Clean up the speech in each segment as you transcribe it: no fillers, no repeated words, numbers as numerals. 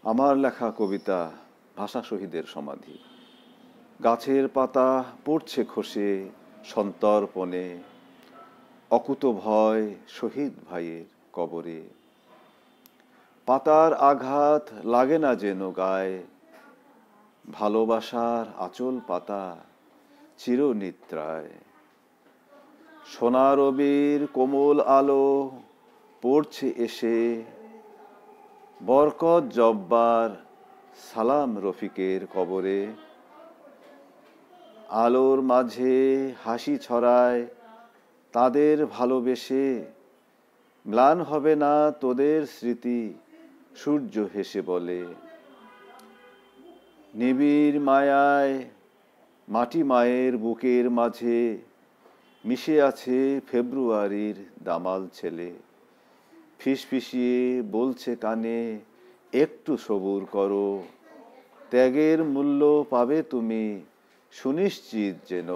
আমার লেখা কবিতা ভাষা শহীদের সমাধি। গাছের পাতা পড়ছে খসে সন্তর্পণে, অকুত ভয় শহীদ ভাইয়ের কবরে। পাতার আঘাত লাগে না যেন গায়ে, ভালোবাসার আঁচল পাতা চিরনিদ্রায়। সোনা রবির কোমল আলো পড়ছে এসে, বরকত জব্বার সালাম রফিকের কবরে। আলোর মাঝে হাসি ছড়ায় তাদের ভালোবেসে, ম্লান হবে না তোদের স্মৃতি সূর্য হেসে বলে। নিবিড় মায়ায় মাটি মায়ের বুকের মাঝে মিশে আছে ফেব্রুয়ারির দামাল ছেলে। ফিসফিসিয়ে বলছে কানে, একটু সবুর করো, ত্যাগের মূল্য পাবে তুমি সুনিশ্চিত যেন।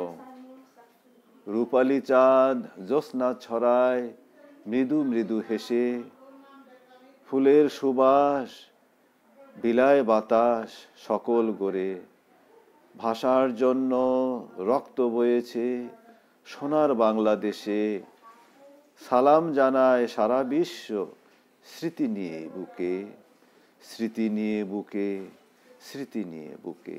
রূপালী চাঁদ জ্যোৎস্না ছড়ায় মৃদু মৃদু হেসে, ফুলের সুবাস বিলায় বাতাস সকল গড়ে। ভাষার জন্য রক্ত বয়েছে সোনার বাংলাদেশে, সালাম জানায় সারা বিশ্ব স্মৃতি নিয়ে বুকে, স্মৃতি নিয়ে বুকে, স্মৃতি নিয়ে বুকে।